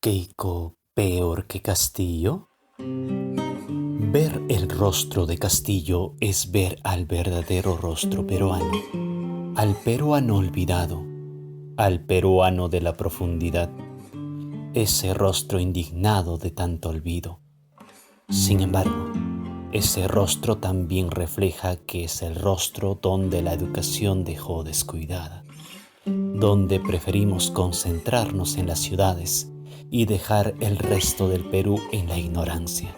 Keiko peor que Castillo? Ver el rostro de Castillo es ver al verdadero rostro peruano, al peruano olvidado, al peruano de la profundidad, ese rostro indignado de tanto olvido. Sin embargo, ese rostro también refleja que es el rostro donde la educación dejó descuidada, donde preferimos concentrarnos en las ciudades y dejar el resto del Perú en la ignorancia.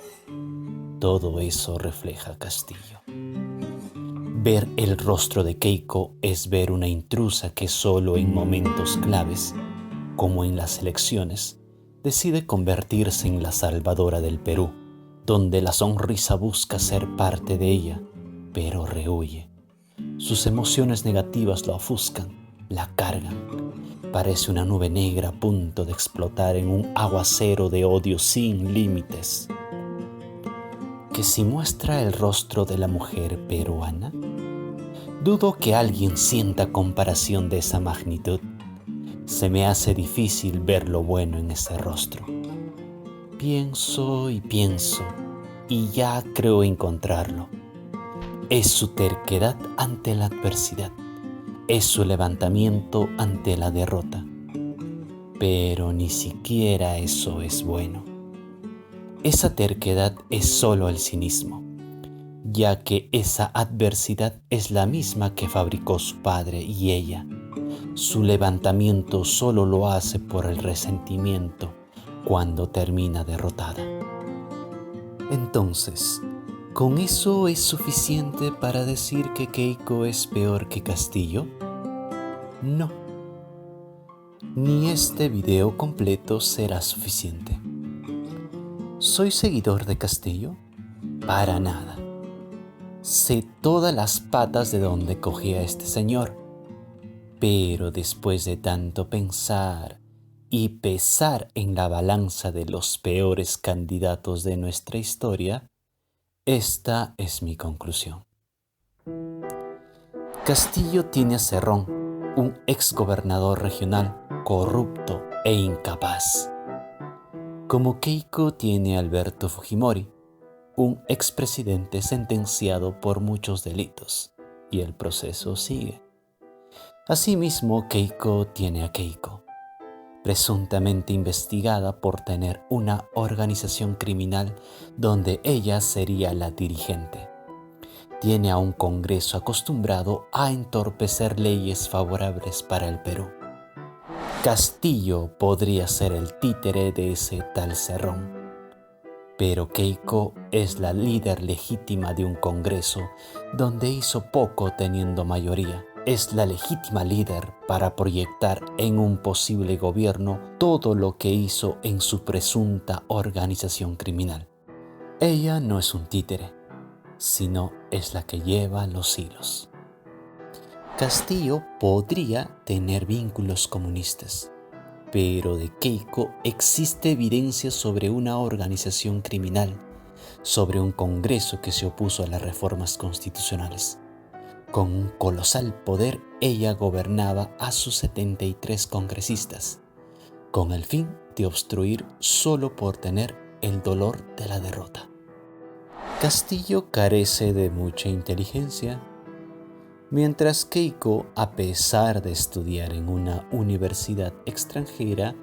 Todo eso refleja Castillo. Ver el rostro de Keiko es ver una intrusa que solo en momentos claves, como en las elecciones, decide convertirse en la salvadora del Perú, donde la sonrisa busca ser parte de ella, pero rehuye. Sus emociones negativas lo ofuscan, la cargan. Parece una nube negra a punto de explotar en un aguacero de odio sin límites. ¿Que si muestra el rostro de la mujer peruana? Dudo que alguien sienta comparación de esa magnitud. Se me hace difícil ver lo bueno en ese rostro. Pienso y ya creo encontrarlo. Es su terquedad ante la adversidad. Es su levantamiento ante la derrota. Pero ni siquiera eso es bueno. Esa terquedad es solo el cinismo, ya que esa adversidad es la misma que fabricó su padre y ella. Su levantamiento solo lo hace por el resentimiento cuando termina derrotada. Entonces, ¿con eso es suficiente para decir que Keiko es peor que Castillo? No. Ni este video completo será suficiente. ¿Soy seguidor de Castillo? Para nada. Sé todas las patas de donde cogía este señor. Pero después de tanto pensar y pesar en la balanza de los peores candidatos de nuestra historia, esta es mi conclusión. Castillo tiene a Cerrón, un exgobernador regional corrupto e incapaz. Como Keiko tiene a Alberto Fujimori, un expresidente sentenciado por muchos delitos, y el proceso sigue. Asimismo, Keiko tiene a Keiko, presuntamente investigada por tener una organización criminal donde ella sería la dirigente. Tiene a un Congreso acostumbrado a entorpecer leyes favorables para el Perú. Castillo podría ser el títere de ese tal Cerrón, pero Keiko es la líder legítima de un Congreso donde hizo poco teniendo mayoría. Es la legítima líder para proyectar en un posible gobierno todo lo que hizo en su presunta organización criminal. Ella no es un títere, sino es la que lleva los hilos. Castillo podría tener vínculos comunistas, pero de Keiko existe evidencia sobre una organización criminal, sobre un Congreso que se opuso a las reformas constitucionales. Con un colosal poder, ella gobernaba a sus 73 congresistas, con el fin de obstruir solo por tener el dolor de la derrota. Castillo carece de mucha inteligencia, mientras Keiko, a pesar de estudiar en una universidad extranjera,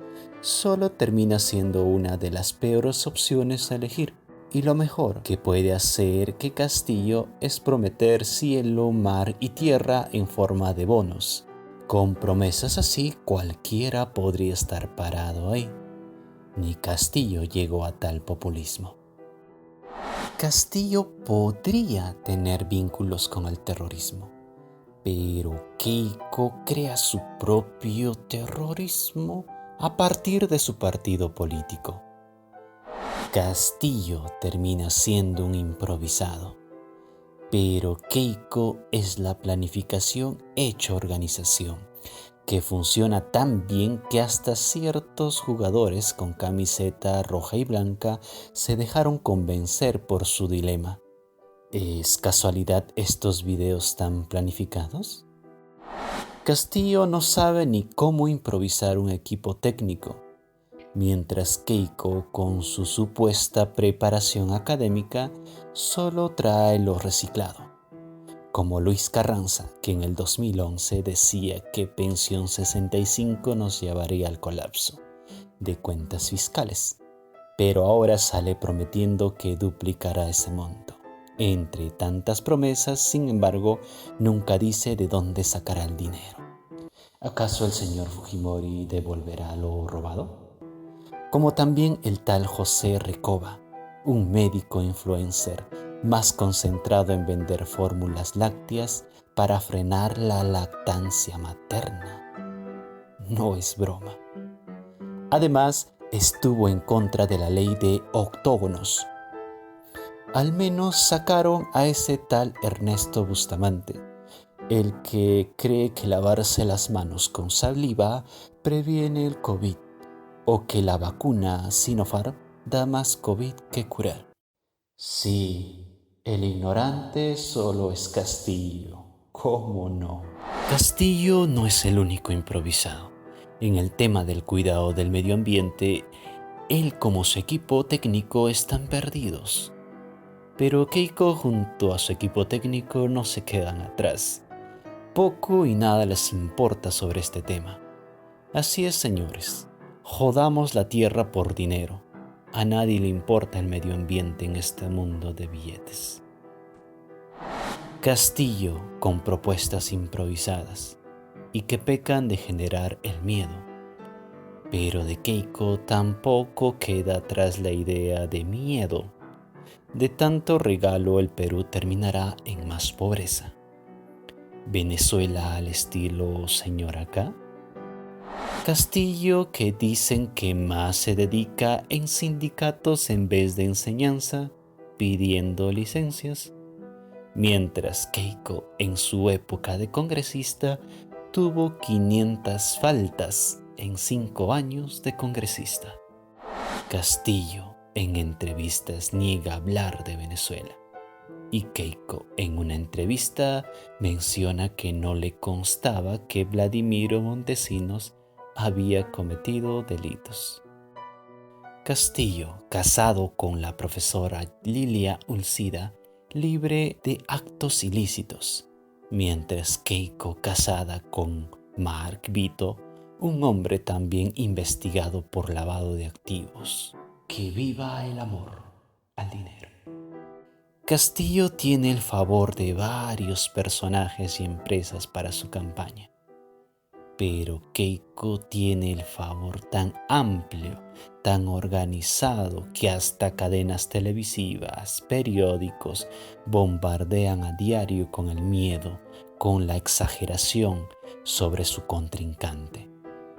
solo termina siendo una de las peores opciones a elegir. Y lo mejor que puede hacer que Castillo es prometer cielo, mar y tierra en forma de bonos. Con promesas así, cualquiera podría estar parado ahí. Ni Castillo llegó a tal populismo. Castillo podría tener vínculos con el terrorismo, pero Keiko crea su propio terrorismo a partir de su partido político. Castillo termina siendo un improvisado, pero Keiko es la planificación hecha organización, que funciona tan bien que hasta ciertos jugadores con camiseta roja y blanca se dejaron convencer por su dilema. ¿Es casualidad estos videos tan planificados? Castillo no sabe ni cómo improvisar un equipo técnico. mientras Keiko, con su supuesta preparación académica, solo trae lo reciclado, como Luis Carranza, que en el 2011 decía que Pensión 65 nos llevaría al colapso de cuentas fiscales, pero ahora sale prometiendo que duplicará ese monto. Entre tantas promesas, sin embargo, nunca dice de dónde sacará el dinero. ¿Acaso el señor Fujimori devolverá lo robado? Como también el tal José Recoba, un médico influencer más concentrado en vender fórmulas lácteas para frenar la lactancia materna. No es broma. Además, estuvo en contra de la ley de octógonos. Al menos sacaron a ese tal Ernesto Bustamante, el que cree que lavarse las manos con saliva previene el COVID o que la vacuna Sinopharm da más COVID que curar. Sí, el ignorante solo es Castillo. ¿Cómo no? Castillo no es el único improvisado. En el tema del cuidado del medio ambiente, él como su equipo técnico están perdidos. Pero Keiko junto a su equipo técnico no se quedan atrás. Poco y nada les importa sobre este tema. Así es, señores. Jodamos la tierra por dinero. A nadie le importa el medio ambiente en este mundo de billetes. Castillo con propuestas improvisadas y que pecan de generar el miedo. Pero de Keiko tampoco queda atrás la idea de miedo. De tanto regalo el Perú terminará en más pobreza. ¿Venezuela al estilo señor acá? Castillo, que dicen que más se dedica en sindicatos en vez de enseñanza, pidiendo licencias, mientras Keiko en su época de congresista tuvo 500 faltas en 5 años de congresista. Castillo en entrevistas niega hablar de Venezuela y Keiko en una entrevista menciona que no le constaba que Vladimiro Montesinos había cometido delitos. Castillo, casado con la profesora Lilia Ulcida, libre de actos ilícitos, mientras Keiko casada con Mark Vito, un hombre también investigado por lavado de activos. Que viva el amor al dinero. Castillo tiene el favor de varios personajes y empresas para su campaña, pero Keiko tiene el favor tan amplio, tan organizado, que hasta cadenas televisivas, periódicos, bombardean a diario con el miedo, con la exageración sobre su contrincante.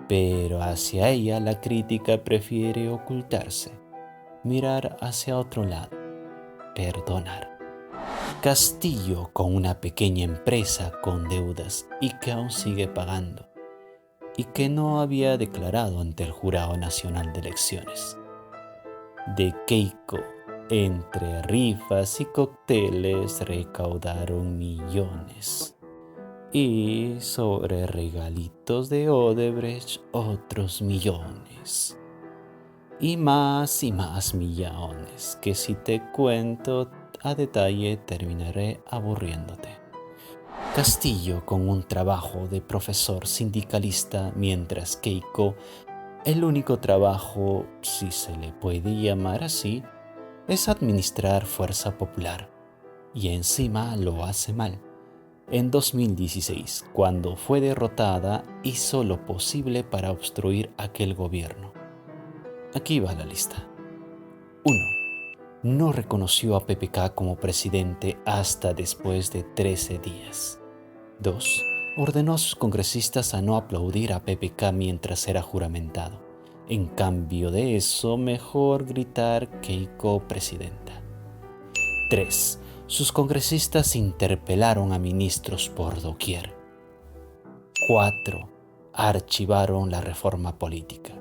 Pero hacia ella la crítica prefiere ocultarse, mirar hacia otro lado, perdonar. Castillo con una pequeña empresa con deudas y que aún sigue pagando y que no había declarado ante el Jurado Nacional de Elecciones. De Keiko, entre rifas y cócteles recaudaron millones. Y sobre regalitos de Odebrecht otros millones. Y más millones, que si te cuento a detalle terminaré aburriéndote. Castillo con un trabajo de profesor sindicalista, mientras Keiko, el único trabajo, si se le puede llamar así, es administrar Fuerza Popular. Y encima lo hace mal. En 2016, cuando fue derrotada, hizo lo posible para obstruir aquel gobierno. Aquí va la lista. 1. No reconoció a PPK como presidente hasta después de 13 días. 2. Ordenó a sus congresistas a no aplaudir a PPK mientras era juramentado. En cambio de eso, mejor gritar Keiko presidenta. 3. Sus congresistas interpelaron a ministros por doquier. 4. Archivaron la reforma política.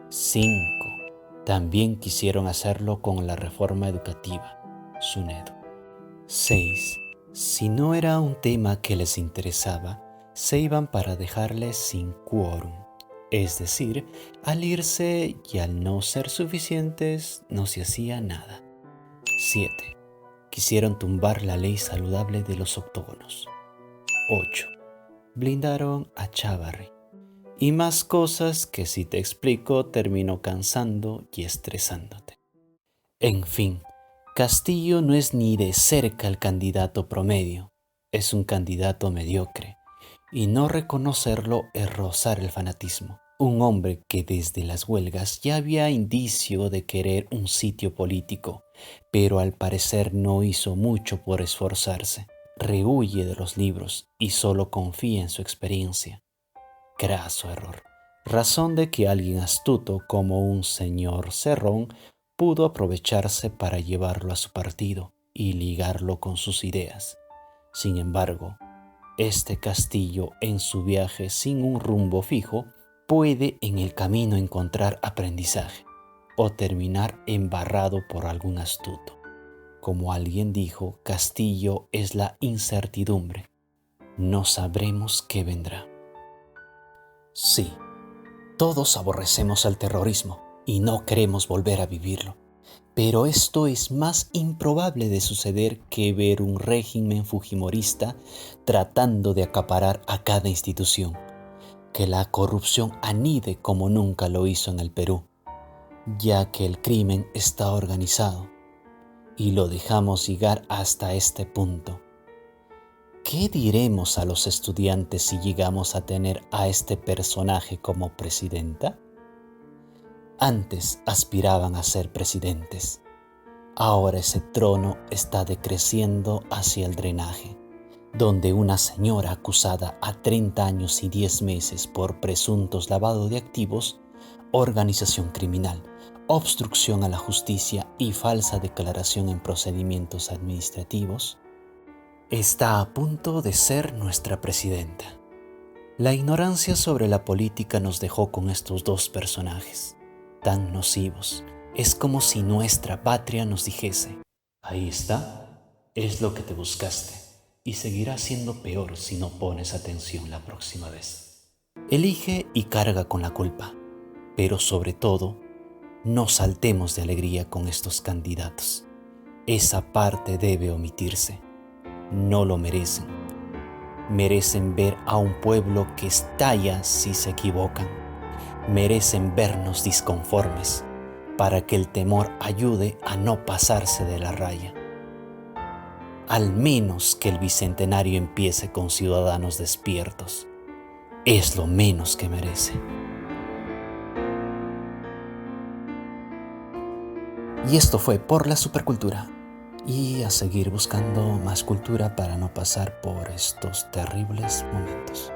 5. También quisieron hacerlo con la reforma educativa, SUNEDU. 6. Si no era un tema que les interesaba, se iban para dejarles sin quórum. Es decir, al irse y al no ser suficientes, no se hacía nada. 7. Quisieron tumbar la ley saludable de los octógonos. 8. Blindaron a Chávarri. Y más cosas que si te explico termino cansando y estresándote. En fin, Castillo no es ni de cerca el candidato promedio, es un candidato mediocre. Y no reconocerlo es rozar el fanatismo. Un hombre que desde las huelgas ya había indicio de querer un sitio político, pero al parecer no hizo mucho por esforzarse. Rehuye de los libros y solo confía en su experiencia. Craso error. Razón de que alguien astuto como un señor Cerrón pudo aprovecharse para llevarlo a su partido y ligarlo con sus ideas. Sin embargo, este Castillo en su viaje sin un rumbo fijo puede en el camino encontrar aprendizaje o terminar embarrado por algún astuto. Como alguien dijo, Castillo es la incertidumbre. No sabremos qué vendrá. Sí, todos aborrecemos al terrorismo y no queremos volver a vivirlo. Pero esto es más improbable de suceder que ver un régimen fujimorista tratando de acaparar a cada institución. Que la corrupción anide como nunca lo hizo en el Perú, ya que el crimen está organizado y lo dejamos llegar hasta este punto. ¿Qué diremos a los estudiantes si llegamos a tener a este personaje como presidenta? Antes aspiraban a ser presidentes. Ahora ese trono está decreciendo hacia el drenaje, donde una señora acusada a 30 años y 10 meses por presuntos lavado de activos, organización criminal, obstrucción a la justicia y falsa declaración en procedimientos administrativos, está a punto de ser nuestra presidenta. La ignorancia sobre la política nos dejó con estos dos personajes, tan nocivos. Es como si nuestra patria nos dijese: ahí está, es lo que te buscaste, y seguirá siendo peor si no pones atención la próxima vez. Elige y carga con la culpa, pero sobre todo, no saltemos de alegría con estos candidatos. Esa parte debe omitirse. No lo merecen. Merecen ver a un pueblo que estalla si se equivocan. Merecen vernos disconformes para que el temor ayude a no pasarse de la raya. Al menos que el bicentenario empiece con ciudadanos despiertos. Es lo menos que merece. Y esto fue Por la Supercultura. Y a seguir buscando más cultura para no pasar por estos terribles momentos.